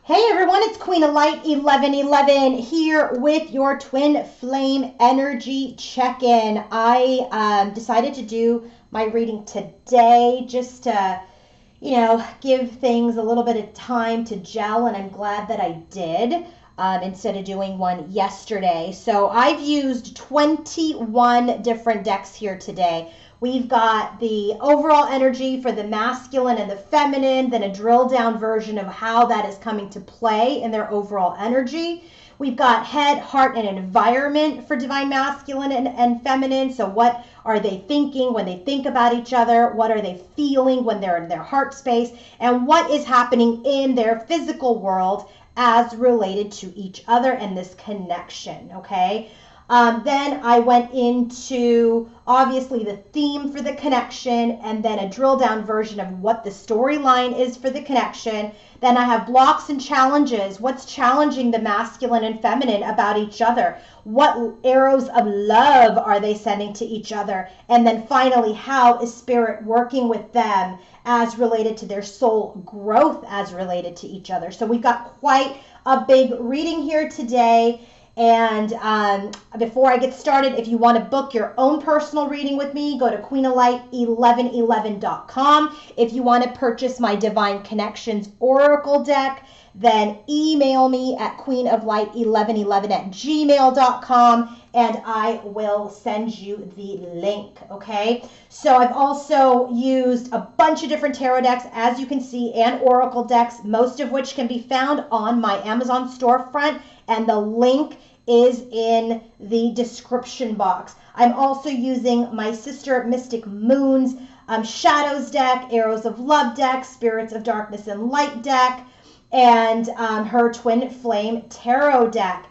Hey everyone, it's Queen of Light 1111 here with your Twin Flame Energy check-in. I decided to do my reading today just to, give things a little bit of time to gel, and I'm glad that I did instead of doing one yesterday. So I've used 21 different decks here today. We've got the overall energy for the masculine and the feminine, then a drill down version of how that is coming to play in their overall energy. We've got head, heart, and environment for divine masculine and feminine. So what are they thinking when they think about each other? What are they feeling when they're in their heart space? And what is happening in their physical world as related to each other and this connection, okay? Then I went into obviously the theme for the connection and then a drill down version of what the storyline is for the connection. Then I have blocks and challenges. What's challenging the masculine and feminine about each other? What arrows of love are they sending to each other? And then finally, how is spirit working with them as related to their soul growth as related to each other? So we've got quite a big reading here today. And before I get started, if you want to book your own personal reading with me, go to queenoflight1111.com. If you want to purchase my Divine Connections Oracle deck, then email me at queenoflight1111@gmail.com and I will send you the link, okay? So I've also used a bunch of different tarot decks, as you can see, and oracle decks, most of which can be found on my Amazon storefront, and the link is in the description box. I'm also using my sister Mystic Moon's Shadows deck, Arrows of Love deck, Spirits of Darkness and Light deck, and her Twin Flame Tarot deck,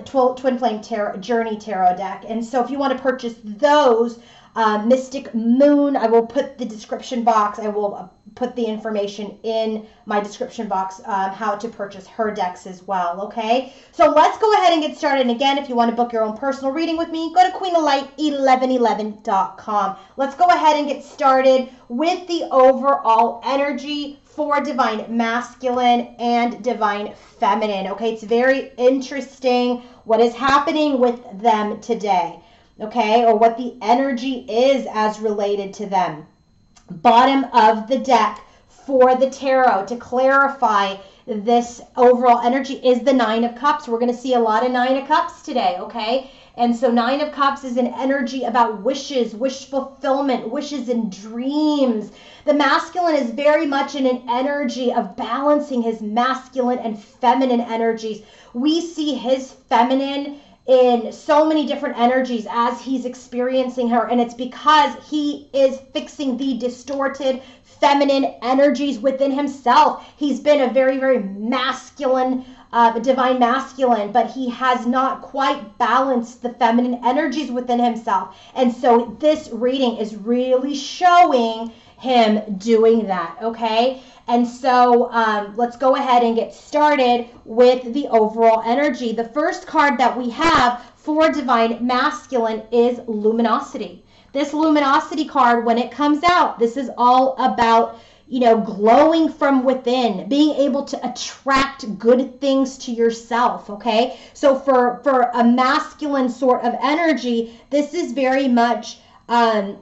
Twin Flame Journey Tarot deck. And so if you want to purchase those, Mystic Moon, I will put the description box, I will put the information in my description box, how to purchase her decks as well, okay? So let's go ahead and get started. And again, if you want to book your own personal reading with me, go to queenoflight1111.com. Let's go ahead and get started with the overall energy for divine masculine and divine feminine, okay? It's very interesting what is happening with them today, okay? Or what the energy is as related to them. Bottom of the deck for the tarot to clarify this overall energy is the Nine of Cups. We're going to see a lot of Nine of Cups today, okay? And so Nine of Cups is an energy about wishes, wish fulfillment, wishes and dreams. The masculine is very much in an energy of balancing his masculine and feminine energies. We see his feminine in so many different energies as he's experiencing her, and it's because he is fixing the distorted feminine energies within himself. He's been a very, very masculine, divine masculine, but he has not quite balanced the feminine energies within himself. And so this reading is really showing him doing that, okay? And so let's go ahead and get started with the overall energy. The first card that we have for divine masculine is luminosity. This luminosity card, when it comes out, this is all about, glowing from within, being able to attract good things to yourself, okay? So for a masculine sort of energy, this is very much, an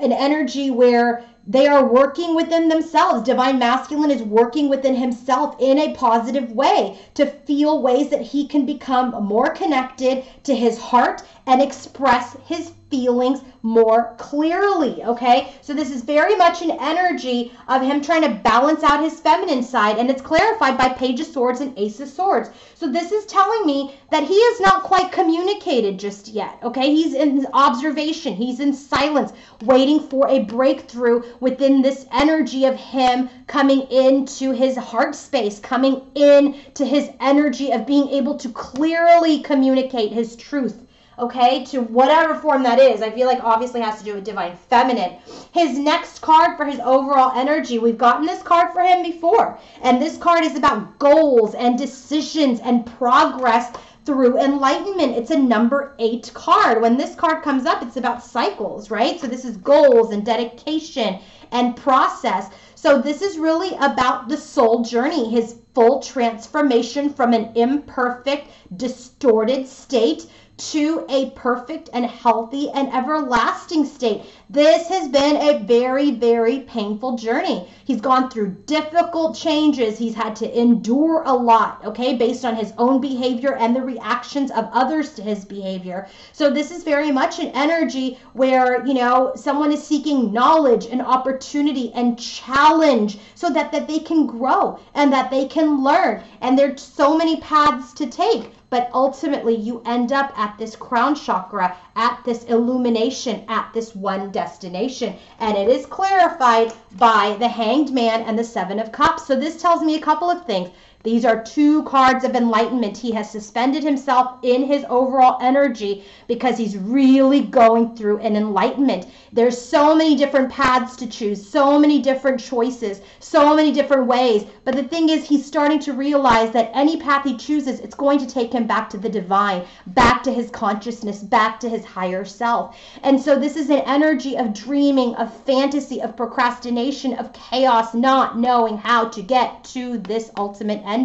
energy where they are working within themselves. Divine masculine is working within himself in a positive way to feel ways that he can become more connected to his heart and express his feelings more clearly, okay? So this is very much an energy of him trying to balance out his feminine side, and it's clarified by Page of Swords and Ace of Swords. So this is telling me that he is not quite communicated just yet, okay? He's in observation, he's in silence, waiting for a breakthrough within this energy of him coming into his heart space, coming into his energy of being able to clearly communicate his truth, okay, to whatever form that is. I feel like obviously has to do with divine feminine. His next card for his overall energy, we've gotten this card for him before, and this card is about goals and decisions and progress through enlightenment. It's a number 8 card. When this card comes up, it's about cycles, right? So this is goals and dedication and process. So this is really about the soul journey, his full transformation from an imperfect, distorted state to a perfect and healthy and everlasting state. This has been a very, very painful journey. He's gone through difficult changes. He's had to endure a lot, okay, based on his own behavior and the reactions of others to his behavior. So this is very much an energy where, you know, someone is seeking knowledge and opportunity and challenge so that they can grow and that they can learn. And there's so many paths to take. But ultimately, you end up at this crown chakra, at this illumination, at this one destination. And it is clarified by the Hanged Man and the Seven of Cups. So this tells me a couple of things. These are two cards of enlightenment. He has suspended himself in his overall energy because he's really going through an enlightenment. There's so many different paths to choose, so many different choices, so many different ways. But the thing is, he's starting to realize that any path he chooses, it's going to take him back to the divine, back to his consciousness, back to his higher self. And so this is an energy of dreaming, of fantasy, of procrastination, of chaos, not knowing how to get to this ultimate ending.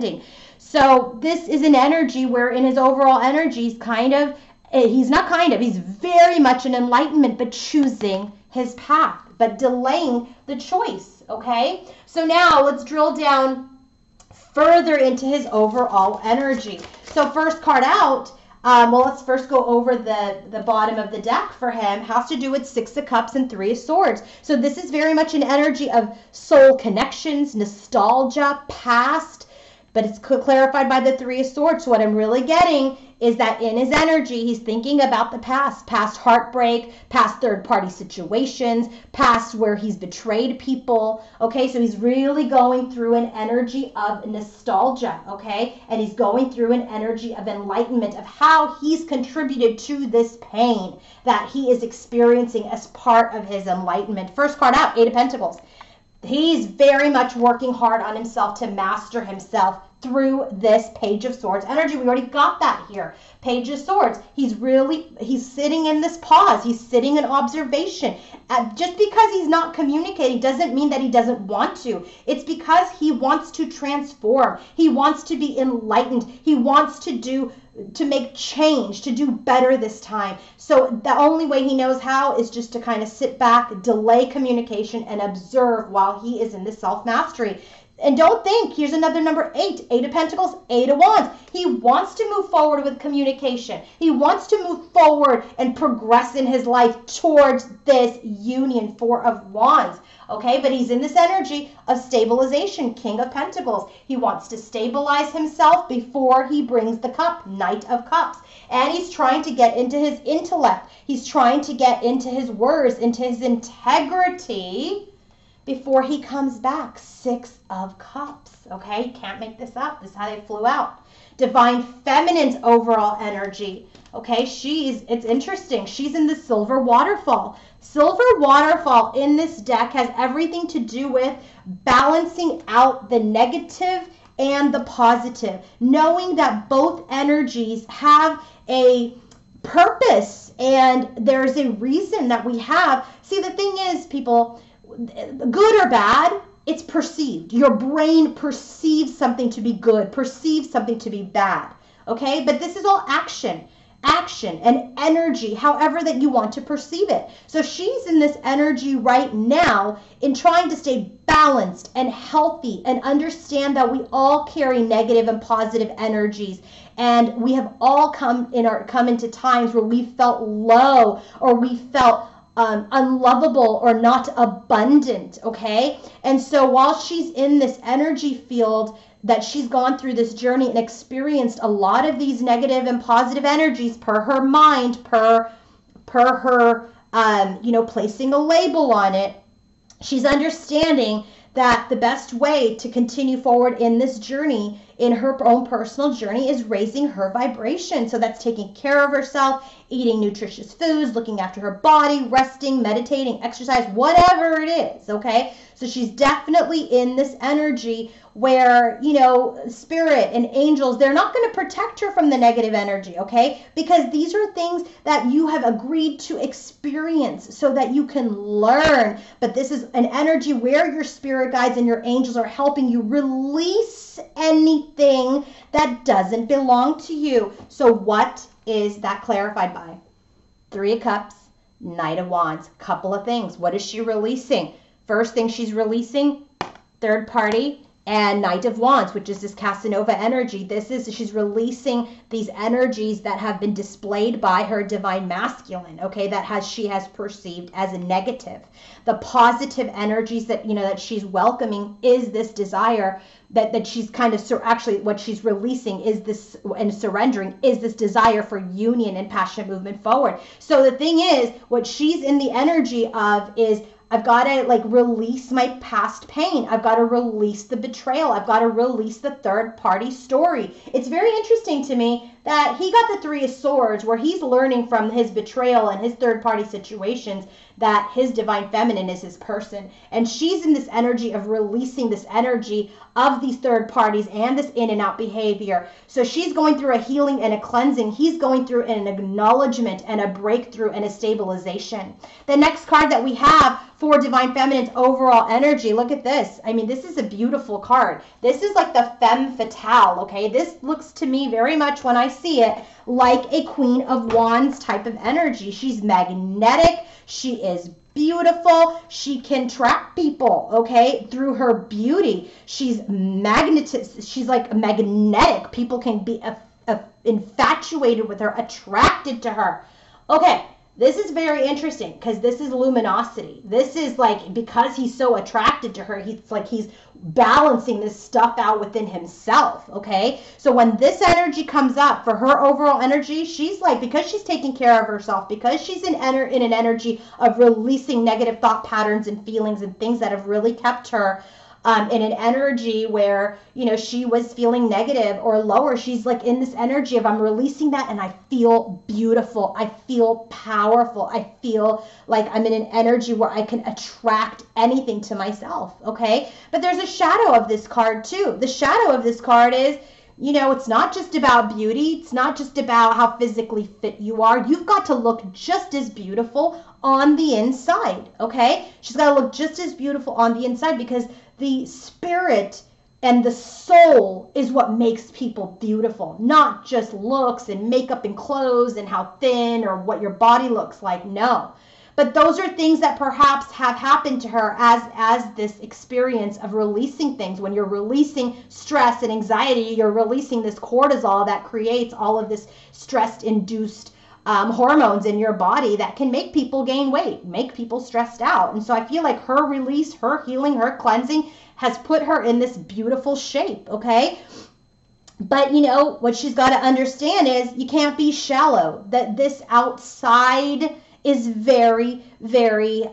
So this is an energy where in his overall energy, he's very much an enlightenment, but choosing his path, but delaying the choice, okay? So now let's drill down further into his overall energy. So first card out, let's first go over the bottom of the deck for him. Has to do with Six of Cups and Three of Swords. So this is very much an energy of soul connections, nostalgia, past, but it's clarified by the Three of Swords. So what I'm really getting is that in his energy, he's thinking about the past heartbreak, past third-party situations, past where he's betrayed people, okay? So he's really going through an energy of nostalgia, okay? And he's going through an energy of enlightenment of how he's contributed to this pain that he is experiencing as part of his enlightenment. First card out, Eight of Pentacles. He's very much working hard on himself to master himself through this Page of Swords energy. We already got that here. Page of Swords. He's sitting in this pause. He's sitting in observation. Just because he's not communicating doesn't mean that he doesn't want to. It's because he wants to transform. He wants to be enlightened. He wants to make change, to do better this time. So the only way he knows how is just to kind of sit back, delay communication, and observe while he is in the self-mastery. And don't think, here's another number 8, Eight of Pentacles, Eight of Wands. He wants to move forward with communication. He wants to move forward and progress in his life towards this union, Four of Wands. Okay, but he's in this energy of stabilization, King of Pentacles. He wants to stabilize himself before he brings the cup, Knight of Cups. And he's trying to get into his intellect. He's trying to get into his words, into his integrity before he comes back, Six of Cups. Okay, can't make this up. This is how they flew out. Divine Feminine's overall energy. Okay, it's interesting. She's in the Silver Waterfall. Silver Waterfall in this deck has everything to do with balancing out the negative and the positive, knowing that both energies have a purpose and there's a reason that we have. See, the thing is, people, good or bad, it's perceived. Your brain perceives something to be good, perceives something to be bad, okay? But this is all action and energy, however that you want to perceive it. So she's in this energy right now in trying to stay balanced and healthy and understand that we all carry negative and positive energies. And we have all come into times where we felt low or we felt unlovable or not abundant, okay? And so while she's in this energy field, that she's gone through this journey and experienced a lot of these negative and positive energies per her mind, per her, placing a label on it. She's understanding that the best way to continue forward in this journey, in her own personal journey, is raising her vibration. So that's taking care of herself, eating nutritious foods, looking after her body, resting, meditating, exercise, whatever it is, okay? So she's definitely in this energy where, you know, spirit and angels, they're not going to protect her from the negative energy, okay? Because these are things that you have agreed to experience so that you can learn. But this is an energy where your spirit guides and your angels are helping you release anything that doesn't belong to you. So what is that clarified by? Three of Cups, Knight of Wands. Couple of things. What is she releasing? First thing she's releasing, third party and Knight of Wands, which is this Casanova energy. She's releasing these energies that have been displayed by her divine masculine, okay, she has perceived as a negative. The positive energies that, you know, that she's welcoming is this desire that she's kind of, actually what she's releasing is this, and surrendering is this desire for union and passionate movement forward. So the thing is, what she's in the energy of is, I've got to like release my past pain. I've got to release the betrayal. I've got to release the third party story. It's very interesting to me that he got the Three of Swords, where he's learning from his betrayal and his third party situations that his divine feminine is his person. And she's in this energy of releasing this energy of these third parties and this in and out behavior. So she's going through a healing and a cleansing. He's going through an acknowledgement and a breakthrough and a stabilization. The next card that we have for divine feminine's overall energy, look at this. I mean, this is a beautiful card. This is like the femme fatale, okay? This looks to me very much, when I see it, like a Queen of Wands type of energy. She's magnetic. She is beautiful. She can trap people, okay, through her beauty. She's She's like magnetic. People can be infatuated with her, attracted to her. Okay, this is very interesting because this is luminosity. This is like, because he's so attracted to her, he's balancing this stuff out within himself, okay? So when this energy comes up for her overall energy, she's like, because she's taking care of herself, because she's in an energy of releasing negative thought patterns and feelings and things that have really kept her in an energy where, you know, she was feeling negative or lower. She's like in this energy of, I'm releasing that and I feel beautiful. I feel powerful. I feel like I'm in an energy where I can attract anything to myself, okay? But there's a shadow of this card too. The shadow of this card is, you know, it's not just about beauty. It's not just about how physically fit you are. You've got to look just as beautiful on the inside, okay? She's got to look just as beautiful on the inside, because the spirit and the soul is what makes people beautiful, not just looks and makeup and clothes and how thin or what your body looks like. No. But those are things that perhaps have happened to her as this experience of releasing things. When you're releasing stress and anxiety, you're releasing this cortisol that creates all of this stress-induced hormones in your body that can make people gain weight, make people stressed out. And so I feel like her release, her healing, her cleansing has put her in this beautiful shape, okay? But, you know, what she's got to understand is you can't be shallow, that this outside is very, very,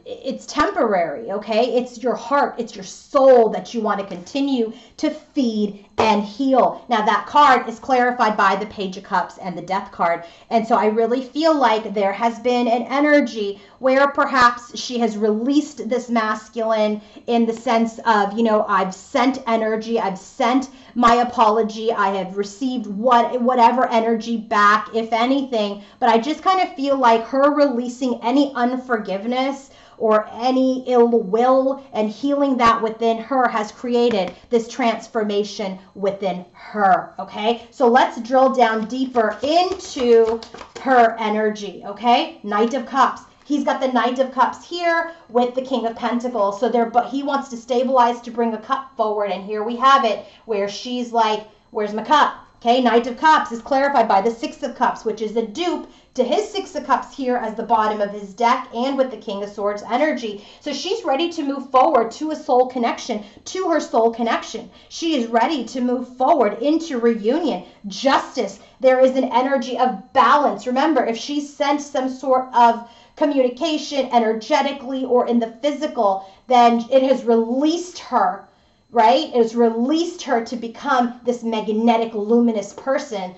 it's temporary, okay? It's your heart, it's your soul that you want to continue to feed and heal. Now that card is clarified by the Page of Cups and the Death card. And so I really feel like there has been an energy where perhaps she has released this masculine in the sense of, you know, I've sent energy, I've sent my apology, I have received whatever energy back, if anything. But I just kind of feel like her releasing any unforgiveness or any ill will and healing that within her has created this transformation within her, okay? So let's drill down deeper into her energy, okay? Knight of Cups. He's got the Knight of Cups here with the King of Pentacles. So but he wants to stabilize, to bring a cup forward. And here we have it where she's like, where's my cup? Okay, Knight of Cups is clarified by the Six of Cups, which is a dupe to his Six of Cups here as the bottom of his deck, and with the King of Swords energy. So she's ready to move forward to a soul connection, to her soul connection. She is ready to move forward into reunion, justice. There is an energy of balance. Remember, if she sent some sort of communication energetically or in the physical, then it has released her right? It's released her to become this magnetic, luminous person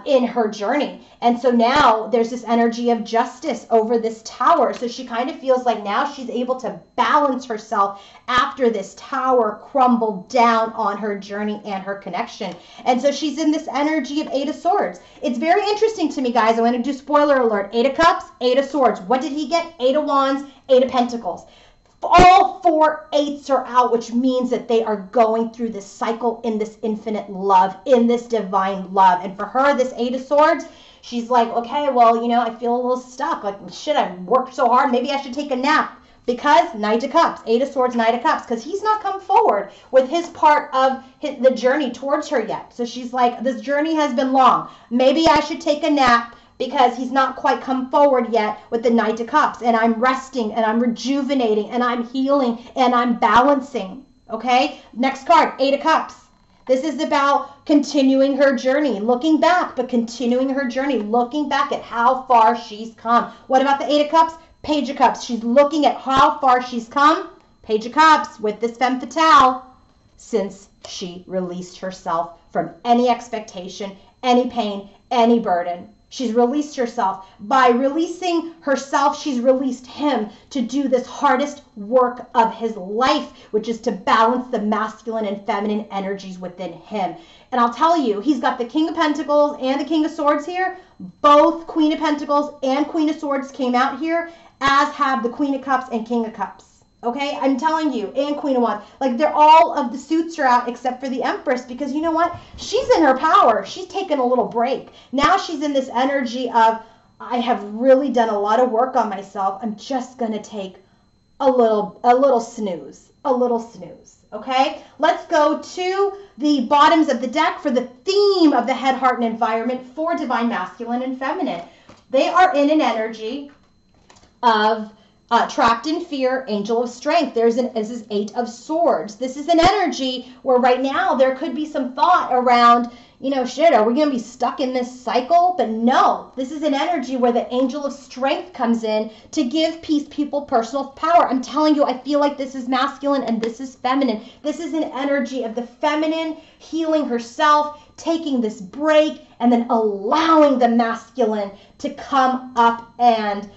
in her journey. And so now there's this energy of justice over this tower. So she kind of feels like now she's able to balance herself after this tower crumbled down on her journey and her connection. And so she's in this energy of Eight of Swords. It's very interesting to me, guys. I'm going to do spoiler alert. Eight of Cups, Eight of Swords. What did he get? Eight of Wands, Eight of Pentacles. All 4 eights are out, which means that they are going through this cycle in this infinite love, in this divine love. And for her, this Eight of Swords, she's like, okay, well, you know, I feel a little stuck. Like, shit, I've worked so hard. Maybe I should take a nap. Because Knight of Cups, Eight of Swords, Knight of Cups, because he's not come forward with his part of the journey towards her yet. So she's like, this journey has been long. Maybe I should take a nap, because he's not quite come forward yet with the Knight of Cups. And I'm resting, and I'm rejuvenating, and I'm healing, and I'm balancing. Okay? Next card, Eight of Cups. This is about continuing her journey, looking back, but continuing her journey, looking back at how far she's come. What about the Eight of Cups? Page of Cups. She's looking at how far she's come. Page of Cups with this femme fatale since she released herself from any expectation, any pain, any burden. She's released herself. By releasing herself, she's released him to do this hardest work of his life, which is to balance the masculine and feminine energies within him. And I'll tell you, he's got the King of Pentacles and the King of Swords here. Both Queen of Pentacles and Queen of Swords came out here, as have the Queen of Cups and King of Cups. Okay, I'm telling you, and Queen of Wands. Like, they're all of the suits are out except for the Empress, because you know what? She's in her power. She's taken a little break. Now she's in this energy of, I have really done a lot of work on myself. I'm just going to take a little snooze. A little snooze. Okay, let's go to the bottoms of the deck for the theme of the head, heart, and environment for Divine Masculine and Feminine. They are in an energy of trapped in fear, angel of strength. This is Eight of Swords. This is an energy where right now there could be some thought around, you know, shit, are we going to be stuck in this cycle? But no, this is an energy where the angel of strength comes in to give peace, people, personal power. I'm telling you, I feel like this is masculine and this is feminine. This is an energy of the feminine healing herself, taking this break, and then allowing the masculine to come up and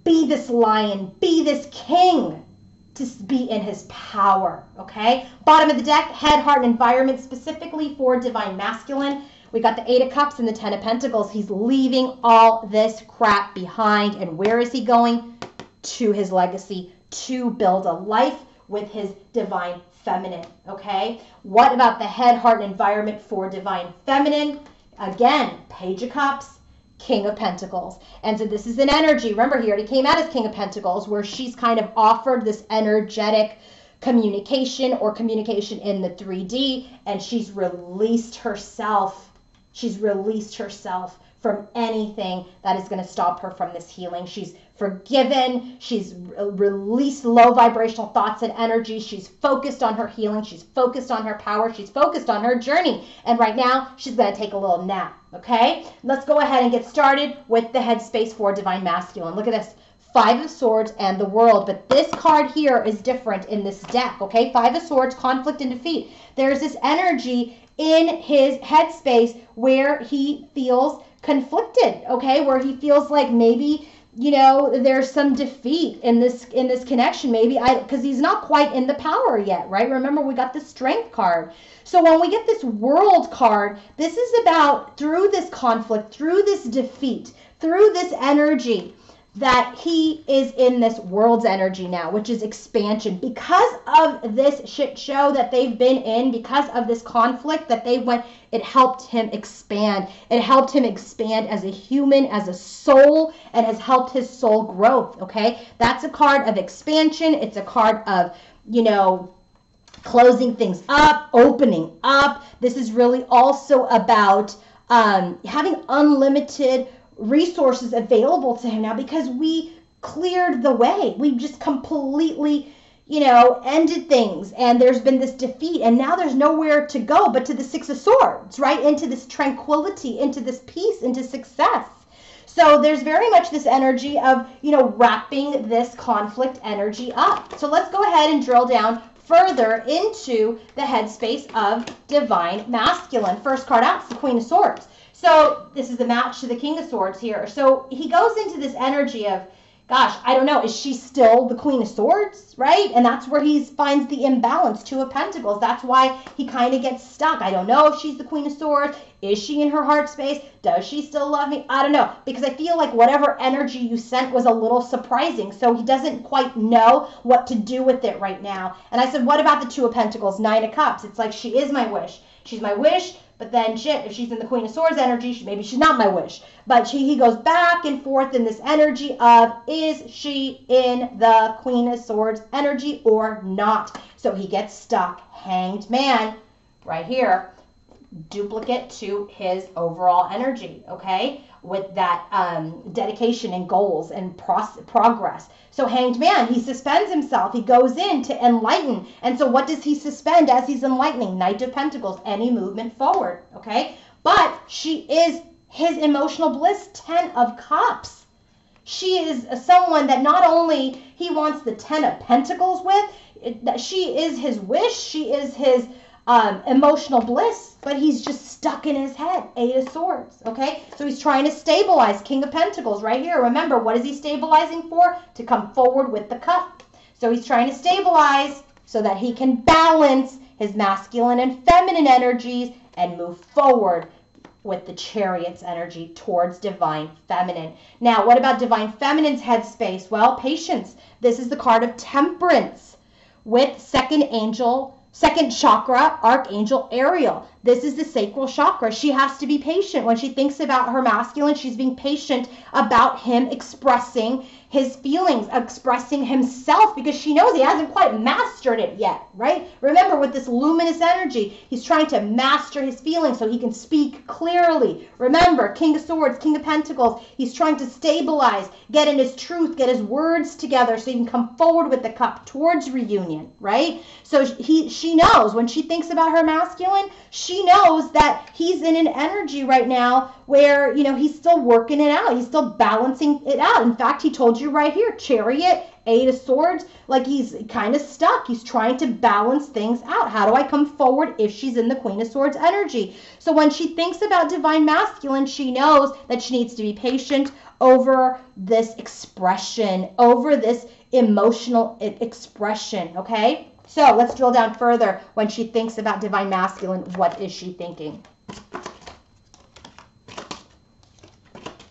be this lion, be this king, to be in his power, okay? Bottom of the deck, head, heart, and environment, specifically for Divine Masculine. We got the Eight of Cups and the Ten of Pentacles. He's leaving all this crap behind. And where is he going? To his legacy, to build a life with his Divine Feminine, okay? What about the head, heart, and environment for Divine Feminine? Again, Page of Cups, King of Pentacles. And so this is an energy. Remember, he already came out as King of Pentacles, where she's kind of offered this energetic communication or communication in the 3D, and she's released herself. She's released herself from anything that is going to stop her from this healing. She's forgiven. She's released low vibrational thoughts and energy. She's focused on her healing. She's focused on her power. She's focused on her journey. And right now, she's going to take a little nap. Okay? Let's go ahead and get started with the headspace for Divine Masculine. Look at this. Five of Swords and the World. But this card here is different in this deck. Okay? Five of Swords, conflict and defeat. There's this energy in his headspace where he feels conflicted. Okay? Where he feels like maybe, you know, there's some defeat in this connection. Maybe because he's not quite in the power yet, right? Remember, we got the Strength card. So when we get this World card, this is about through this conflict, through this defeat, through this energy, that he is in this World's energy now, which is expansion. Because of this shit show that they've been in, because of this conflict that they went, it helped him expand. It helped him expand as a human, as a soul, and has helped his soul growth, okay? That's a card of expansion. It's a card of, you know, closing things up, opening up. This is really also about having unlimited resources available to him now, because we cleared the way. We just completely, you know, ended things, and there's been this defeat, and now there's nowhere to go but to the Six of Swords, right? Into this tranquility, into this peace, into success. So there's very much this energy of, you know, wrapping this conflict energy up. So let's go ahead and drill down further into the headspace of divine masculine. First card out is the Queen of Swords. So this is the match to the King of Swords here. So he goes into this energy of, gosh, I don't know, is she still the Queen of Swords, right? And that's where he finds the imbalance, Two of Pentacles. That's why he kind of gets stuck. I don't know if she's the Queen of Swords. Is she in her heart space? Does she still love me? I don't know, because I feel like whatever energy you sent was a little surprising. So he doesn't quite know what to do with it right now. And I said, what about the Two of Pentacles, Nine of Cups? It's like, she is my wish. She's my wish. But then, shit, if she's in the Queen of Swords energy, maybe she's not my wish. But he goes back and forth in this energy of, is she in the Queen of Swords energy or not? So he gets stuck. Hanged Man right here. Duplicate to his overall energy, okay? With that dedication and goals and progress. So Hanged Man, he suspends himself. He goes in to enlighten. And so what does he suspend as he's enlightening? Knight of Pentacles, any movement forward, okay? But she is his emotional bliss, 10 of Cups. She is someone that not only he wants the 10 of Pentacles with, she is his wish, she is his emotional bliss, but he's just stuck in his head. Eight of Swords, okay? So he's trying to stabilize. King of Pentacles right here. Remember, what is he stabilizing for? To come forward with the cup. So he's trying to stabilize so that he can balance his masculine and feminine energies and move forward with the Chariot's energy towards divine feminine. Now, what about divine feminine's headspace? Well, patience. This is the card of Temperance with second chakra, Archangel Ariel. This is the sacral chakra. She has to be patient. When she thinks about her masculine, she's being patient about him expressing his feelings, expressing himself, because she knows he hasn't quite mastered it yet, right? Remember, with this luminous energy, he's trying to master his feelings so he can speak clearly. Remember, King of Swords, King of Pentacles, he's trying to stabilize, get in his truth, get his words together so he can come forward with the cup towards reunion, right? So she knows when she thinks about her masculine, she knows that he's in an energy right now where, you know, he's still working it out. He's still balancing it out. In fact, he told you right here, Chariot, Eight of Swords, like he's kind of stuck. He's trying to balance things out. How do I come forward if she's in the Queen of Swords energy? So when she thinks about divine masculine, she knows that she needs to be patient over this expression, over this emotional expression, okay? So let's drill down further. When she thinks about divine masculine, what is she thinking?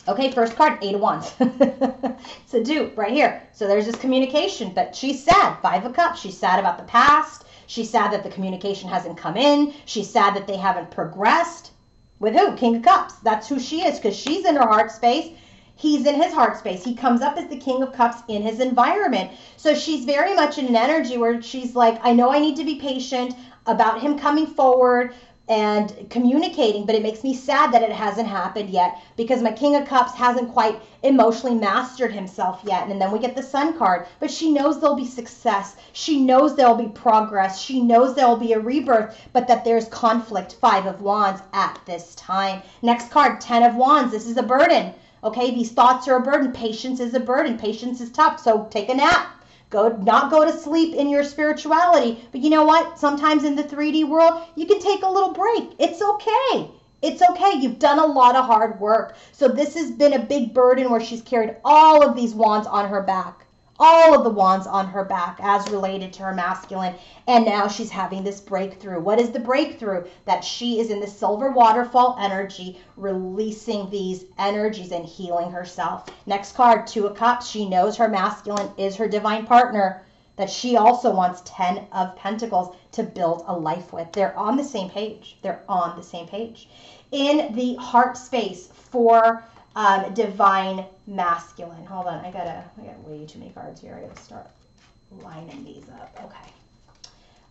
Okay, first card, Eight of Wands. It's a dupe right here. So there's this communication, but she's sad. Five of Cups. She's sad about the past. She's sad that the communication hasn't come in. She's sad that they haven't progressed. With who? King of Cups. That's who she is, because she's in her heart space. He's in his heart space. He comes up as the King of Cups in his environment. So she's very much in an energy where she's like, I know I need to be patient about him coming forward and communicating, but it makes me sad that it hasn't happened yet because my King of Cups hasn't quite emotionally mastered himself yet. And then we get the Sun card, but she knows there'll be success. She knows there'll be progress. She knows there'll be a rebirth, but that there's conflict. Five of Wands at this time. Next card, Ten of Wands. This is a burden. Okay, these thoughts are a burden. Patience is a burden. Patience is tough. So take a nap. Not go to sleep in your spirituality. But you know what? Sometimes in the 3D world, you can take a little break. It's okay. It's okay. You've done a lot of hard work. So this has been a big burden where she's carried all of these wands on her back. All of the wands on her back as related to her masculine. And now she's having this breakthrough. What is the breakthrough? That she is in the silver waterfall energy, releasing these energies and healing herself. Next card, Two of Cups. She knows her masculine is her divine partner, that she also wants 10 of Pentacles to build a life with. They're on the same page. They're on the same page. In the heart space for divine masculine. Hold on, I got way too many cards here. I gotta start lining these up. Okay.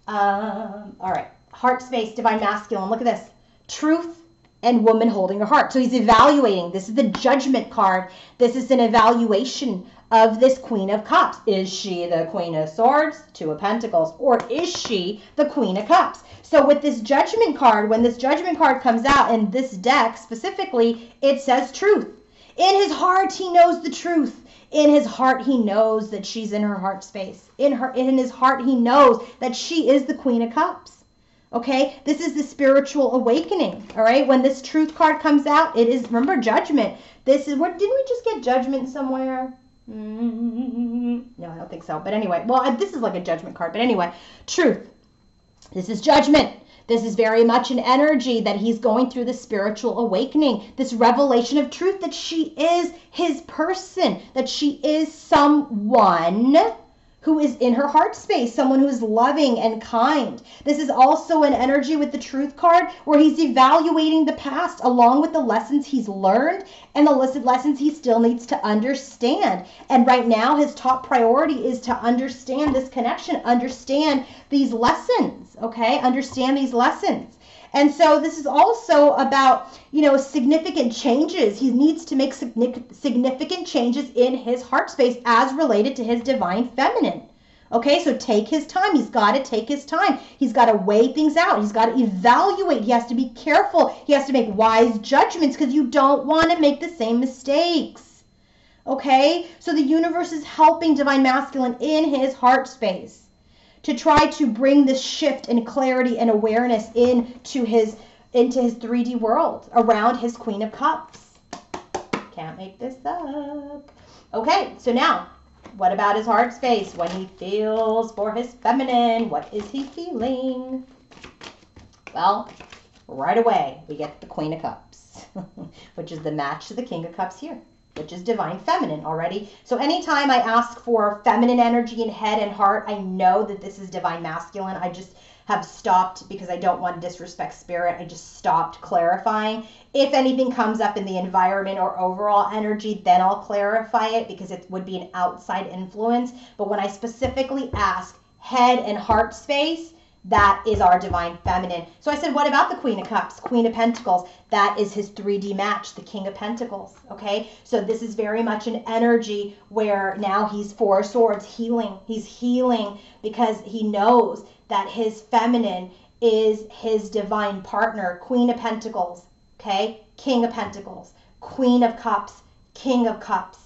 All right. Heart space, divine masculine. Look at this. Truth and woman holding her heart. So he's evaluating. This is the Judgment card. This is an evaluation of this Queen of Cups. Is she the Queen of Swords, Two of Pentacles, or is she the Queen of Cups? So with this Judgment card, when this Judgment card comes out in this deck specifically, it says truth. In his heart, he knows the truth. In his heart, he knows that she's in her heart space. In his heart, he knows that she is the Queen of Cups. Okay, this is the spiritual awakening. All right, when this truth card comes out, it is, remember, judgment. This is, didn't we just get judgment somewhere? No, I don't think so. But anyway, well, this is like a judgment card. But anyway, truth. This is judgment. This is very much an energy that he's going through the spiritual awakening, this revelation of truth that she is his person, that she is someone who is in her heart space, someone who is loving and kind. This is also an energy with the truth card where he's evaluating the past along with the lessons he's learned and the lessons he still needs to understand. And right now, his top priority is to understand this connection, understand these lessons, okay? Understand these lessons. And so this is also about, significant changes. He needs to make significant changes in his heart space as related to his divine feminine. Okay, so take his time. He's got to take his time. He's got to weigh things out. He's got to evaluate. He has to be careful. He has to make wise judgments because you don't want to make the same mistakes. Okay, so the universe is helping divine masculine in his heart space to try to bring this shift and clarity and awareness into his 3D world around his Queen of Cups. Can't make this up. Okay, so now, what about his heart space? When he feels for his feminine, what is he feeling? Well, right away, we get the Queen of Cups, which is the match to the King of Cups here, which is divine feminine already. So anytime I ask for feminine energy in head and heart, I know that this is divine masculine. I just have stopped because I don't want to disrespect spirit. I just stopped clarifying. If anything comes up in the environment or overall energy, then I'll clarify it because it would be an outside influence. But when I specifically ask head and heart space, that is our divine feminine. So I said, what about the Queen of Cups, Queen of Pentacles? That is his 3D match, the King of Pentacles, okay? So this is very much an energy where now he's 4 of Swords healing. He's healing because he knows that his feminine is his divine partner, Queen of Pentacles, okay? King of Pentacles, Queen of Cups, King of Cups.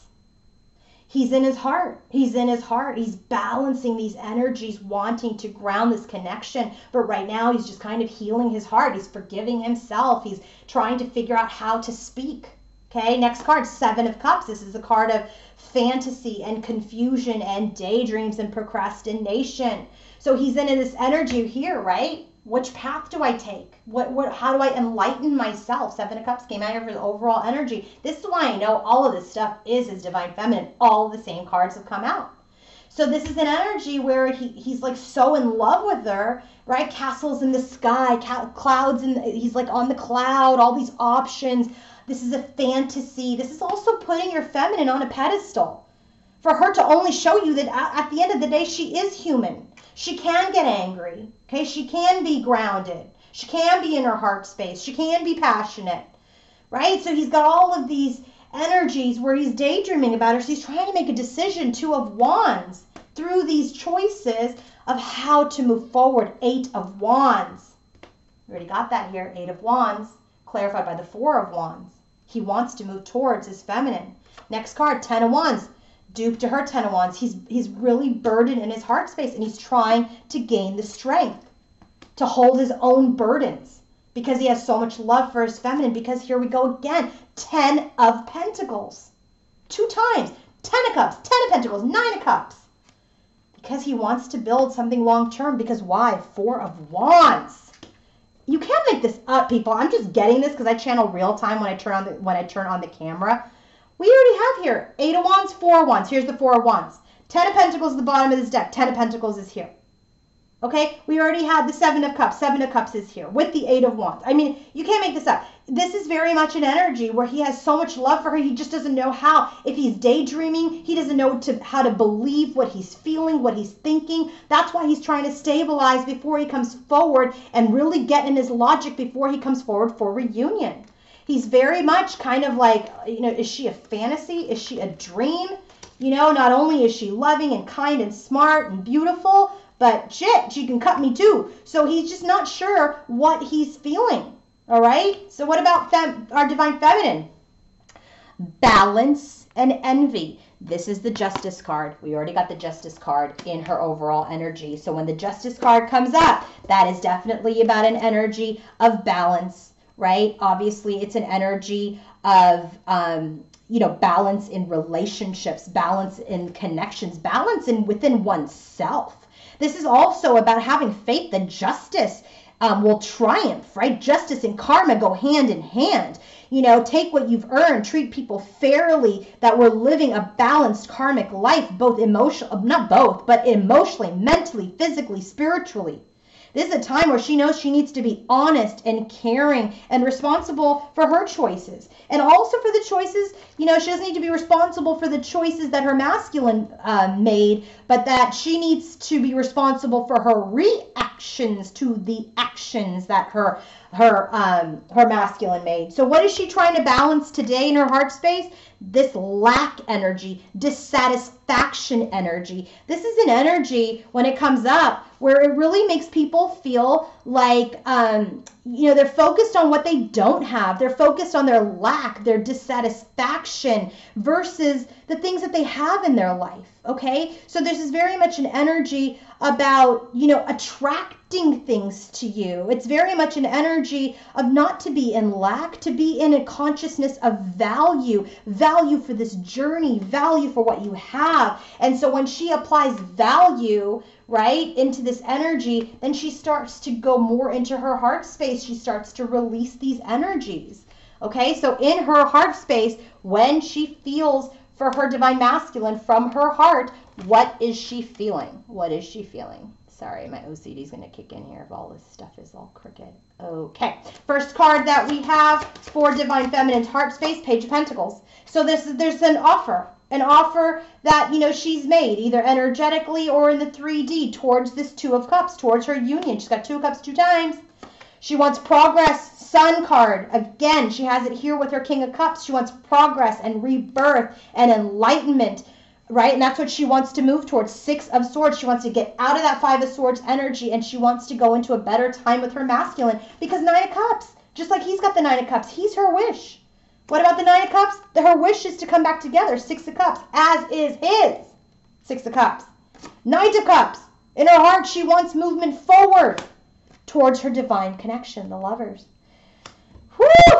He's in his heart. He's in his heart. He's balancing these energies, wanting to ground this connection. But right now, he's just kind of healing his heart. He's forgiving himself. He's trying to figure out how to speak. Okay, next card, 7 of Cups. This is a card of fantasy and confusion and daydreams and procrastination. So he's in this energy here, right? Which path do I take? How do I enlighten myself? 7 of Cups came out here for the overall energy. This is why I know all of this stuff is his divine feminine. All the same cards have come out. So this is an energy where he's like so in love with her, right? Castles in the sky, clouds, and he's like on the cloud, all these options. This is a fantasy. This is also putting your feminine on a pedestal for her to only show you that at the end of the day, she is human. She can get angry, okay? She can be grounded. She can be in her heart space. She can be passionate, right? So he's got all of these energies where he's daydreaming about her. So he's trying to make a decision, 2 of Wands, through these choices of how to move forward. 8 of Wands. We already got that here, 8 of Wands, clarified by the 4 of Wands. He wants to move towards his feminine. Next card, 10 of Wands. Dupe to her 10 of Wands. He's really burdened in his heart space, and he's trying to gain the strength to hold his own burdens because he has so much love for his feminine. Because here we go again, 10 of Pentacles. 2 times. 10 of Cups, 10 of Pentacles, 9 of Cups. Because he wants to build something long term. Because why? 4 of Wands. You can't make this up, people. I'm just getting this because I channel real time when I turn on the camera. We already have here 8 of Wands, 4 of Wands. Here's the 4 of Wands. 10 of Pentacles at the bottom of this deck. 10 of Pentacles is here. Okay, we already had the 7 of Cups. 7 of Cups is here with the 8 of Wands. I mean, you can't make this up. This is very much an energy where he has so much love for her. He just doesn't know how. If he's daydreaming, he doesn't know how to believe what he's feeling, what he's thinking. That's why he's trying to stabilize before he comes forward and really get in his logic before he comes forward for reunion. He's very much kind of like, is she a fantasy? Is she a dream? Not only is she loving and kind and smart and beautiful, but shit, she can cut me too. So he's just not sure what he's feeling. All right? So what about our divine feminine? Balance and envy. This is the Justice card. We already got the Justice card in her overall energy. So when the Justice card comes up, that is definitely about an energy of balance, right? Obviously, it's an energy of, balance in relationships, balance in connections, balance in within oneself. This is also about having faith that justice will triumph, right? Justice and karma go hand in hand. Take what you've earned, treat people fairly, that we're living a balanced karmic life, both emotional, not both, but emotionally, mentally, physically, spiritually. This is a time where she knows she needs to be honest and caring and responsible for her choices. And also for the choices, she doesn't need to be responsible for the choices that her masculine made, but that she needs to be responsible for her reactions to the actions that her masculine made. So what is she trying to balance today in her heart space? This lack energy, dissatisfaction energy. This is an energy when it comes up where it really makes people feel like, they're focused on what they don't have. They're focused on their lack, their dissatisfaction versus the things that they have in their life. Okay. So this is very much an energy about, attracting things to you. It's very much an energy of not to be in lack, to be in a consciousness of value for this journey, value for what you have. And so when she applies value, right, into this energy, then she starts to go more into her heart space. She starts to release these energies. Okay, so in her heart space, when she feels for her divine masculine from her heart, what is she feeling? What is she feeling? Sorry, my OCD is going to kick in here if all this stuff is all crooked. Okay, first card that we have for Divine Feminine's heart space, Page of Pentacles. So there's an offer that, she's made either energetically or in the 3D towards this Two of Cups, towards her union. She's got Two of Cups 2 times. She wants progress. Sun card. Again, she has it here with her King of Cups. She wants progress and rebirth and enlightenment, right? And that's what she wants to move towards. Six of Swords. She wants to get out of that Five of Swords energy, and she wants to go into a better time with her masculine, because Nine of Cups, just like he's got the Nine of Cups, he's her wish. What about the Nine of Cups? Her wish is to come back together. Six of Cups, as is his Six of Cups. Knight of Cups. In her heart, she wants movement forward towards her divine connection, the Lovers. Whew!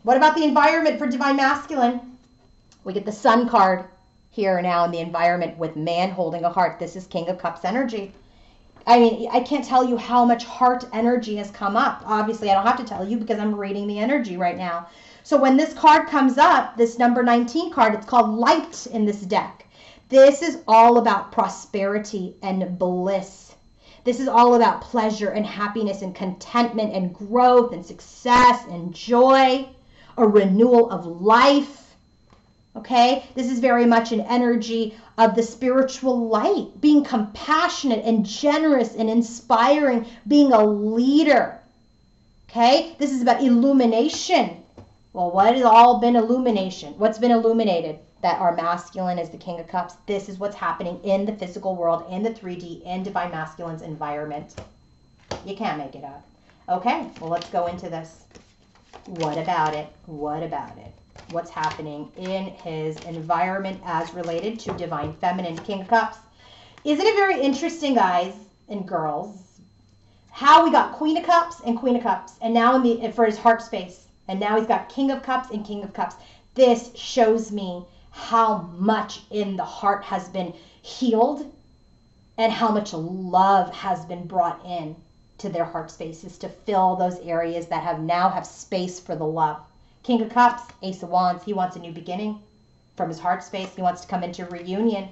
What about the environment for Divine Masculine? We get the Sun card here now in the environment with man holding a heart. This is King of Cups energy. I mean, I can't tell you how much heart energy has come up. Obviously, I don't have to tell you because I'm reading the energy right now. So when this card comes up, this number 19 card, it's called Light in this deck. This is all about prosperity and bliss. This is all about pleasure and happiness and contentment and growth and success and joy, a renewal of life. Okay? This is very much an energy of the spiritual light, being compassionate and generous and inspiring, being a leader. Okay? This is about illumination. Well, what has all been illumination? What's been illuminated? That our masculine is the King of Cups. This is what's happening in the physical world, in the 3D, in Divine Masculine's environment. You can't make it up. Okay, well, let's go into this. What about it? What about it? What's happening in his environment as related to Divine Feminine, King of Cups? Isn't it very interesting, guys and girls, how we got Queen of Cups and Queen of Cups, and now for his heart space, and now he's got King of Cups and King of Cups. This shows me how much in the heart has been healed and how much love has been brought in to their heart spaces to fill those areas that have space for the love. King of Cups, Ace of Wands, he wants a new beginning from his heart space. He wants to come into reunion.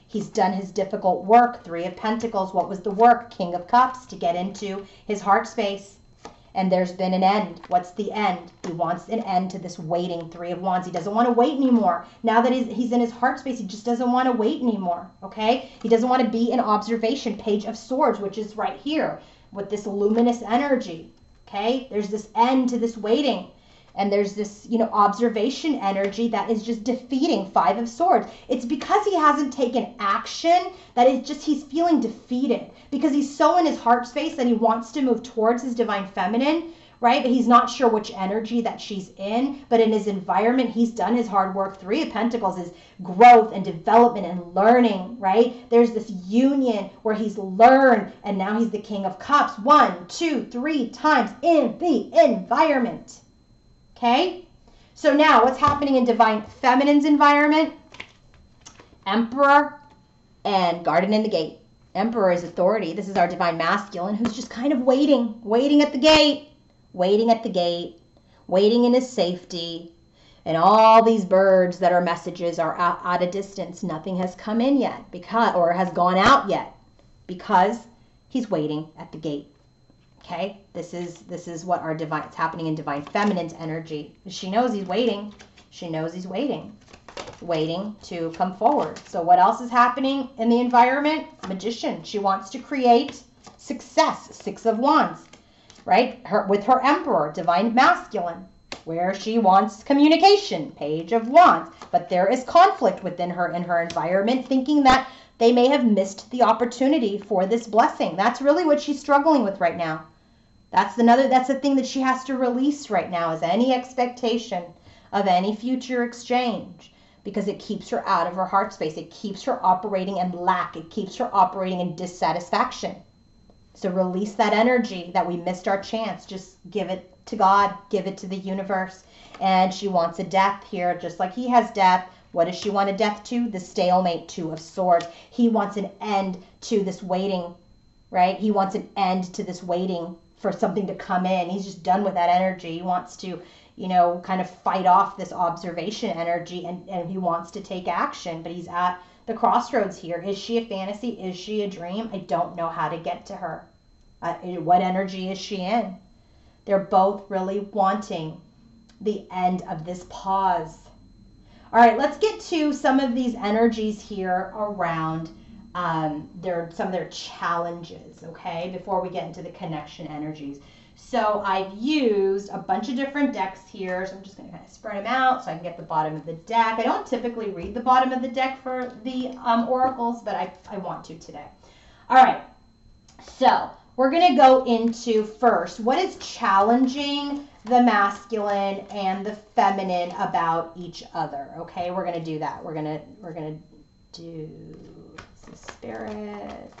He's done his difficult work. Three of Pentacles, what was the work? King of Cups, to get into his heart space. And there's been an end. What's the end? He wants an end to this waiting. Three of Wands. He doesn't want to wait anymore. Now that he's in his heart space, he just doesn't want to wait anymore. Okay? He doesn't want to be in observation. Page of Swords, which is right here with this luminous energy. Okay? There's this end to this waiting. And there's this, observation energy that is just defeating. Five of Swords. It's because he hasn't taken action that he's feeling defeated. Because he's so in his heart space that he wants to move towards his Divine Feminine, right? But he's not sure which energy that she's in. But in his environment, he's done his hard work. Three of Pentacles is growth and development and learning, right? There's this union where he's learned, and now he's the King of Cups 1, 2, 3 times in the environment. Okay? So now what's happening in Divine Feminine's environment? Emperor and Garden in the Gate. Emperor is authority. This is our Divine Masculine who's just kind of waiting at the gate, waiting in his safety. And all these birds that are messages are at a distance. Nothing has come in yet or has gone out yet because he's waiting at the gate. Okay? This is what it's happening in Divine Feminine's energy. She knows he's waiting. She knows he's waiting to come forward. So what else is happening in the environment? Magician. She wants to create success. 6 of Wands, right? With her Emperor, Divine Masculine, where she wants communication, Page of Wands. But there is conflict within her in her environment, thinking that they may have missed the opportunity for this blessing. That's really what she's struggling with right now. That's the thing that she has to release right now, is any expectation of any future exchange. Because it keeps her out of her heart space. It keeps her operating in lack. It keeps her operating in dissatisfaction. So release that energy that we missed our chance. Just give it to God. Give it to the universe. And she wants a death here, just like he has death. What does she want a death to? The stalemate, 2 of Swords. He wants an end to this waiting, right? He wants an end to this waiting for something to come in. He's just done with that energy. He wants to, kind of fight off this observation energy, and he wants to take action, but he's at the crossroads here. Is she a fantasy? Is she a dream? I don't know how to get to her. What energy is she in? They're both really wanting the end of this pause. All right, let's get to some of these energies here around some of their challenges, okay, before we get into the connection energies. So I've used a bunch of different decks here, so I'm just going to kind of spread them out so I can get the bottom of the deck. I don't typically read the bottom of the deck for the oracles, but I want to today. All right, so we're going to go into first, what is challenging the masculine and the feminine about each other, okay? We're going to do that. We're going to do the Spirit.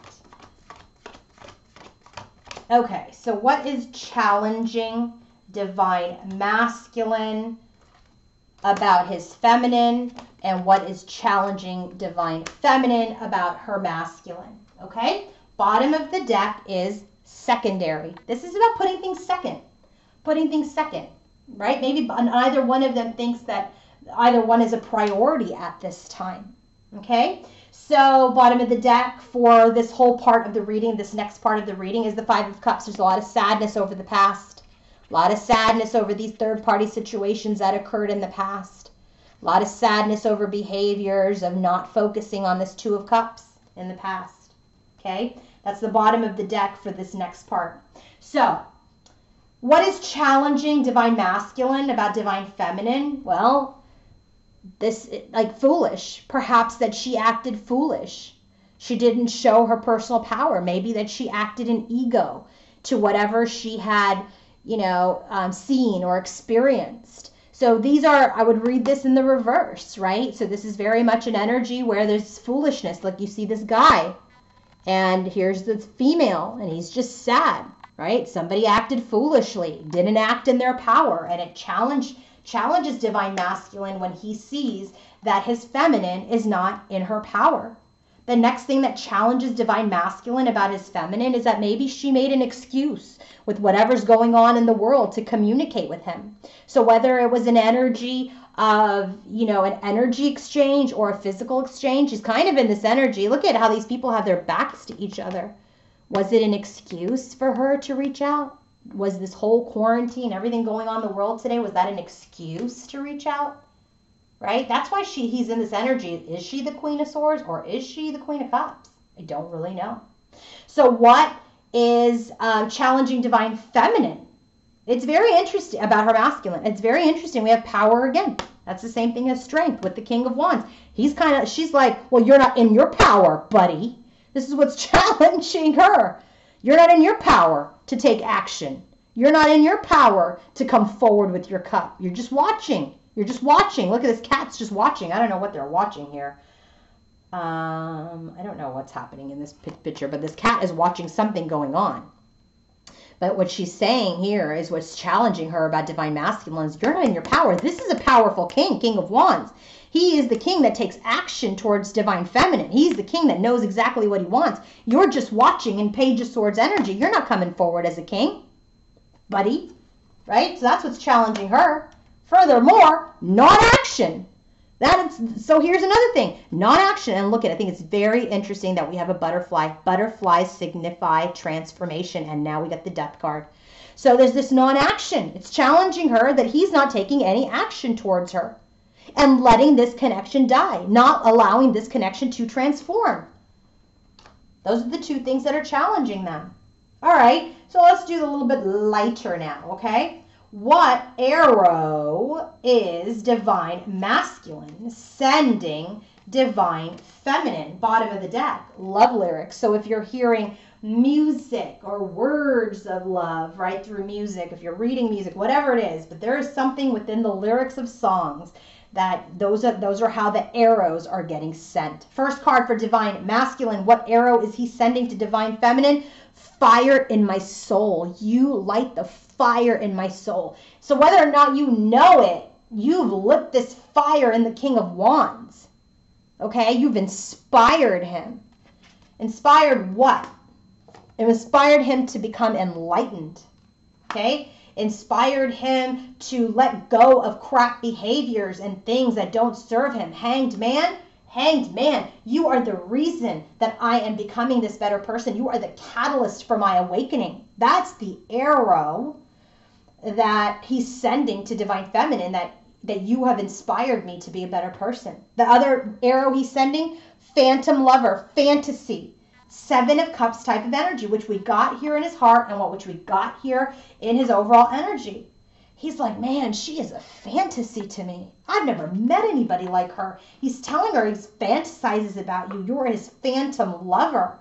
Okay, so what is challenging Divine Masculine about his feminine, and what is challenging Divine Feminine about her masculine? Okay, bottom of the deck is secondary. This is about putting things second, right? Maybe either one of them thinks that either one is a priority at this time. Okay, so bottom of the deck for this whole part of the reading, this next part of the reading, is the 5 of Cups. There's a lot of sadness over the past, a lot of sadness over these third-party situations that occurred in the past, a lot of sadness over behaviors of not focusing on this 2 of Cups in the past. Okay, that's the bottom of the deck for this next part. So what is challenging Divine Masculine about Divine Feminine? Well, this, like, foolish, perhaps that she acted foolish. She didn't show her personal power. Maybe that she acted in ego to whatever she had, seen or experienced. So these are, I would read this in the reverse, right? So this is very much an energy where there's foolishness. Like, you see this guy, and here's the female, and he's just sad, right? Somebody acted foolishly, didn't act in their power, and it challenges Divine Masculine when he sees that his feminine is not in her power. The next thing that challenges Divine Masculine about his feminine is that maybe she made an excuse with whatever's going on in the world to communicate with him. So whether it was an energy of, an energy exchange or a physical exchange, he's kind of in this energy. Look at how these people have their backs to each other. Was it an excuse for her to reach out? Was this whole quarantine, everything going on in the world today, was that an excuse to reach out? Right? That's why he's in this energy. Is she the Queen of Swords or is she the Queen of Cups? I don't really know. So what is challenging Divine Feminine? It's very interesting about her masculine. It's very interesting. We have power again. That's the same thing as strength with the King of Wands. She's like, well, you're not in your power, buddy. This is what's challenging her. You're not in your power to take action. You're not in your power to come forward with your cup. You're just watching. You're just watching. Look at this cat's just watching. I don't know what they're watching here. I don't know what's happening in this picture, but this cat is watching something going on. But what she's saying here is what's challenging her about divine masculine is you're not in your power. This is a powerful king, King of Wands. He is the king that takes action towards divine feminine. He's the king that knows exactly what he wants. You're just watching in Page of Swords energy. You're not coming forward as a king, buddy, right? So that's what's challenging her. Furthermore, non-action. So here's another thing, non-action. And look at it, I think it's very interesting that we have a butterfly. Butterflies signify transformation, and now we got the Death card. So there's this non-action. It's challenging her that he's not taking any action towards her and letting this connection die, not allowing this connection to transform. Those are the two things that are challenging them. All right, so let's do a little bit lighter now, okay? What arrow is divine masculine sending divine feminine? Bottom of the deck, love lyrics. So if you're hearing music or words of love right through music, if you're reading music, whatever it is, but there is something within the lyrics of songs that those are how the arrows are getting sent. First card for divine masculine, what arrow is he sending to divine feminine? Fire in my soul. You light the fire in my soul. So whether or not you know it, you've lit this fire in the King of Wands. Okay, you've inspired him. Inspired what? It inspired him to become enlightened. Okay, inspired him to let go of crap behaviors and things that don't serve him. Hanged man, you are the reason that I am becoming this better person. You are the catalyst for my awakening. That's the arrow that he's sending to divine feminine, that you have inspired me to be a better person. The other arrow he's sending, phantom lover, fantasy, 7 of Cups type of energy, which we got here in his heart and which we got here in his overall energy. He's like, man, she is a fantasy to me. I've never met anybody like her. He's telling her he fantasizes about you. You're his phantom lover.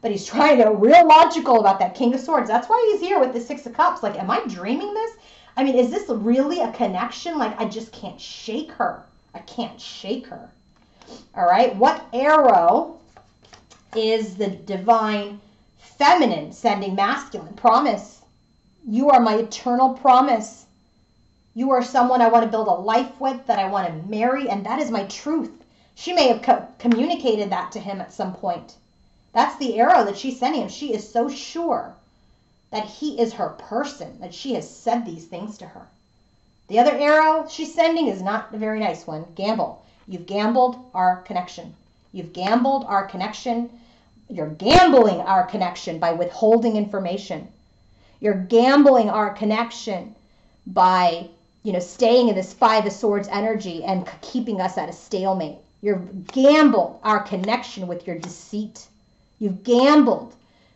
But he's trying to get real logical about that King of Swords. That's why he's here with the 6 of Cups. Like, am I dreaming this? I mean, is this really a connection? Like, I just can't shake her. I can't shake her. All right. What arrow is the divine feminine sending masculine? Promise. You are my eternal promise. You are someone I want to build a life with, that I want to marry, and that is my truth. She may have communicated that to him at some point. That's the arrow that she's sending him. She is so sure that he is her person, that she has said these things to her. The other arrow she's sending is not a very nice one. Gamble. You've gambled our connection. You've gambled our connection. You're gambling our connection by withholding information. You're gambling our connection by, staying in this 5 of Swords energy and keeping us at a stalemate. You've gambled our connection with your deceit. You've gambled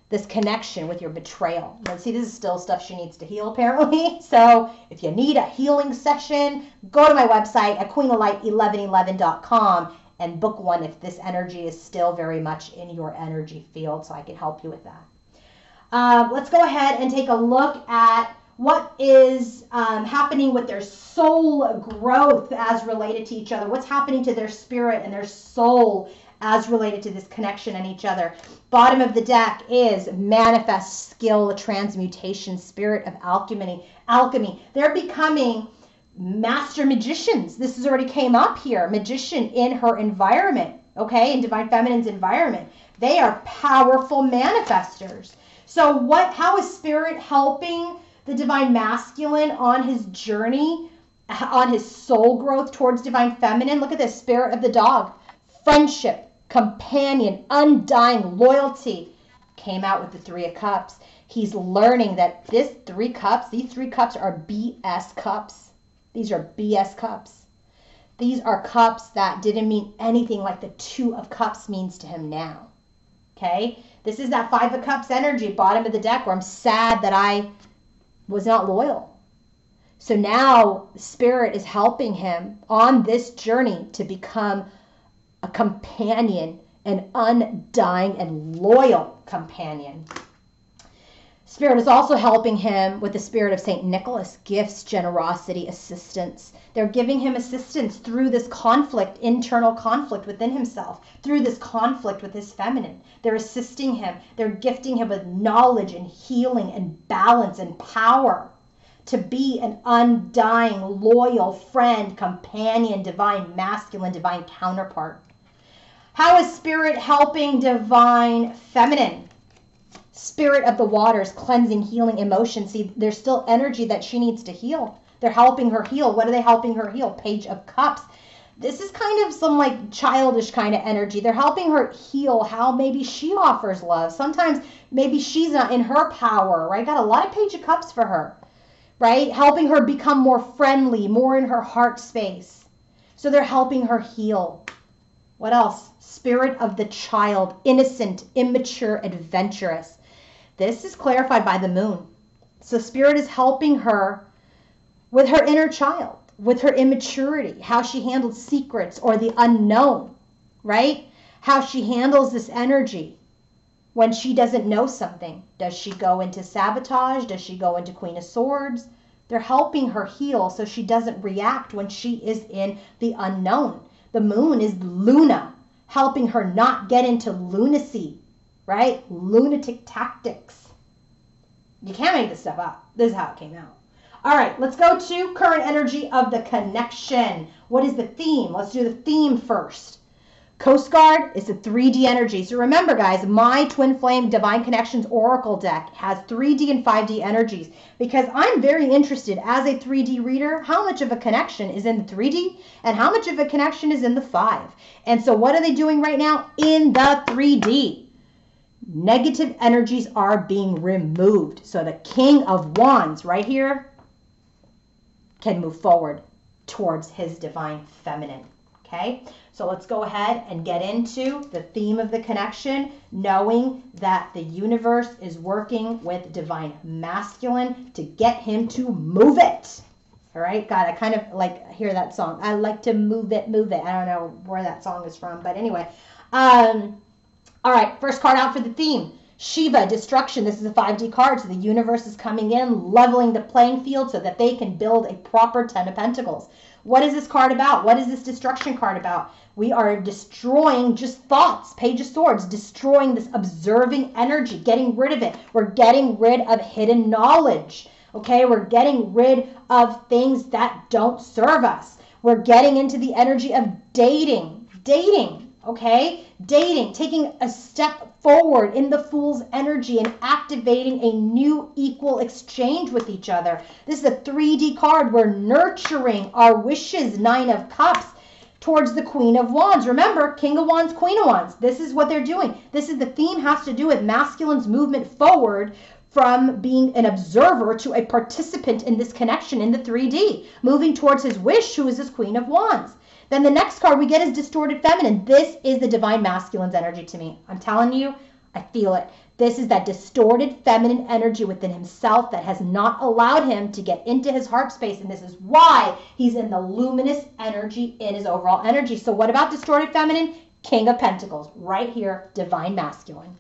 this connection with your betrayal. But see, this is still stuff she needs to heal, apparently. So if you need a healing session, go to my website at queenoflight1111.com and book one if this energy is still very much in your energy field, so I can help you with that. Let's go ahead and take a look at what is happening with their soul growth as related to each other. What's happening to their spirit and their soul as related to this connection and each other. Bottom of the deck is manifest skill, transmutation, spirit of alchemy. They're becoming master magicians. This has already came up here. Magician in her environment, okay, in divine feminine's environment. They are powerful manifestors. So how is spirit helping the divine masculine on his journey, on his soul growth towards divine feminine? Look at this, spirit of the dog. Friendship, companion, undying loyalty came out with the 3 of Cups. He's learning that these 3 cups are BS cups. These are BS cups. These are cups that didn't mean anything like the 2 of Cups means to him now. Okay? This is that 5 of Cups energy, bottom of the deck, where I'm sad that I was not loyal. So now Spirit is helping him on this journey to become a companion, an undying and loyal companion. Spirit is also helping him with the spirit of St. Nicholas, gifts, generosity, assistance. They're giving him assistance through this conflict, internal conflict within himself, through this conflict with his feminine. They're assisting him. They're gifting him with knowledge and healing and balance and power to be an undying, loyal friend, companion, divine masculine, divine counterpart. How is Spirit helping divine feminine? Spirit of the waters, cleansing, healing, emotion. See, there's still energy that she needs to heal. They're helping her heal. What are they helping her heal? Page of Cups. This is kind of some like childish kind of energy. They're helping her heal how maybe she offers love. Sometimes maybe she's not in her power, right? Got a lot of Page of Cups for her, right? Helping her become more friendly, more in her heart space. So they're helping her heal. What else? Spirit of the child, innocent, immature, adventurous. This is clarified by the moon. So Spirit is helping her with her inner child, with her immaturity, how she handles secrets or the unknown, right? How she handles this energy when she doesn't know something. Does she go into sabotage? Does she go into Queen of Swords? They're helping her heal so she doesn't react when she is in the unknown. The moon is Luna, helping her not get into lunacy, right? Lunatic tactics. You can't make this stuff up. This is how it came out. All right, let's go to current energy of the connection. What is the theme? Let's do the theme first. Coast Guard is a 3D energy. So remember, guys, my Twin Flame Divine Connections Oracle deck has 3D and 5D energies because I'm very interested as a 3D reader how much of a connection is in the 3D and how much of a connection is in the 5. And so what are they doing right now in the 3D? Negative energies are being removed. So the King of Wands right here can move forward towards his divine feminine. Okay, so let's go ahead and get into the theme of the connection, knowing that the universe is working with divine masculine to get him to move it. All right, God, I kind of like hear that song. I like to move it, move it. I don't know where that song is from, but anyway. All right, first card out for the theme. Shiva, destruction. This is a 5D card, so the universe is coming in, leveling the playing field so that they can build a proper 10 of Pentacles. What is this card about? What is this destruction card about? We are destroying just thoughts, Page of Swords, destroying this observing energy, getting rid of it. We're getting rid of hidden knowledge, okay? We're getting rid of things that don't serve us. We're getting into the energy of dating, okay? Dating, taking a step forward in the Fool's energy and activating a new equal exchange with each other. This is a 3D card. We're nurturing our wishes, 9 of Cups, towards the Queen of Wands. Remember, King of Wands, Queen of Wands. This is what they're doing. This is the theme has to do with masculine's movement forward from being an observer to a participant in this connection in the 3D, moving towards his wish, who is this Queen of Wands. Then the next card we get is distorted feminine. This is the divine masculine's energy to me. I'm telling you, I feel it. This is that distorted feminine energy within himself that has not allowed him to get into his heart space. And this is why he's in the luminous energy in his overall energy. So what about distorted feminine? King of Pentacles, right here, divine masculine.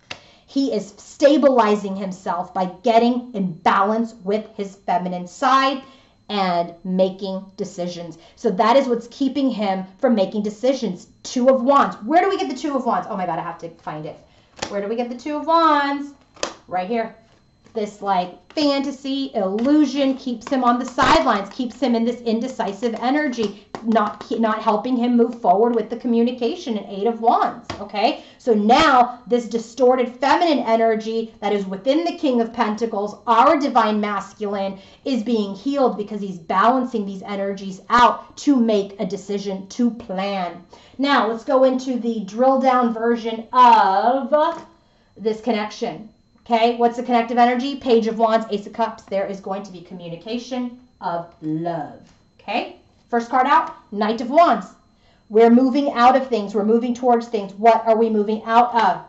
He is stabilizing himself by getting in balance with his feminine side and making decisions. So that is what's keeping him from making decisions. 2 of Wands. Where do we get the 2 of Wands? Oh my God, I have to find it. Where do we get the 2 of Wands? Right here. This like fantasy illusion keeps him on the sidelines, keeps him in this indecisive energy, not helping him move forward with the communication, an 8 of Wands, okay? So now this distorted feminine energy that is within the King of Pentacles, our divine masculine, is being healed because he's balancing these energies out to make a decision, to plan. Now let's go into the drill down version of this connection. Okay, what's the connective energy? Page of Wands, Ace of Cups. There is going to be communication of love. Okay, first card out, Knight of Wands. We're moving out of things. We're moving towards things. What are we moving out of?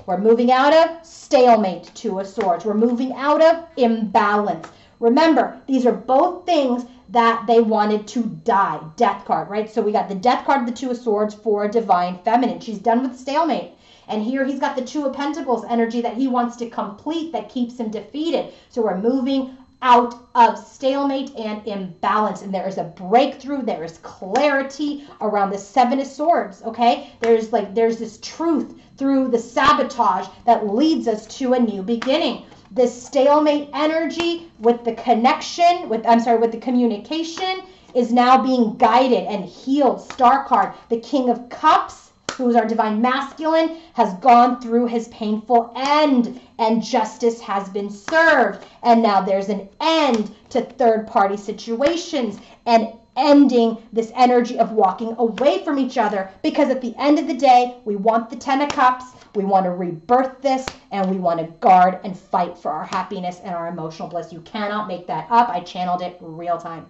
We're moving out of stalemate, 2 of Swords. We're moving out of imbalance. Remember, these are both things that they wanted to die. Death card, right? So we got the Death card, the 2 of Swords for divine feminine. She's done with stalemate. And here he's got the Two of Pentacles energy that he wants to complete, that keeps him defeated. So we're moving out of stalemate and imbalance, and there is a breakthrough, there is clarity around the Seven of Swords. Okay, there's this truth through the sabotage that leads us to a new beginning. This stalemate energy with the connection with the communication is now being guided and healed. Star card, the King of Cups, who is our divine masculine, has gone through his painful end, and justice has been served. And now there's an end to third-party situations and ending this energy of walking away from each other, because at the end of the day, we want the Ten of Cups, we want to rebirth this, and we want to guard and fight for our happiness and our emotional bliss. You cannot make that up. I channeled it real time.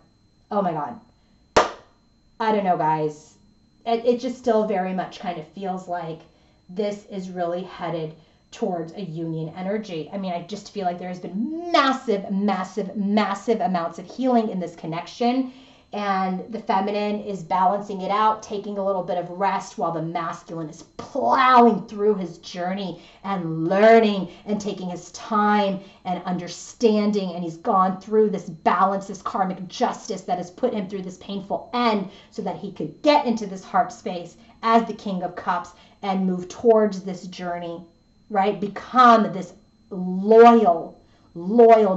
Oh my God. I don't know, guys. It just still very much kind of feels like this is really headed towards a union energy. I mean, I just feel like there has been massive, massive, massive amounts of healing in this connection. And the feminine is balancing it out, taking a little bit of rest, while the masculine is plowing through his journey and learning and taking his time and understanding. And he's gone through this balance, this karmic justice that has put him through this painful end, so that he could get into this heart space as the King of Cups and move towards this journey, right? Become this loyal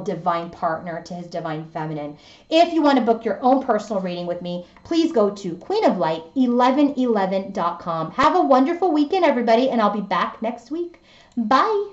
divine partner to his divine feminine. If you want to book your own personal reading with me, please go to queenoflight1111.com. Have a wonderful weekend, everybody, and I'll be back next week. Bye.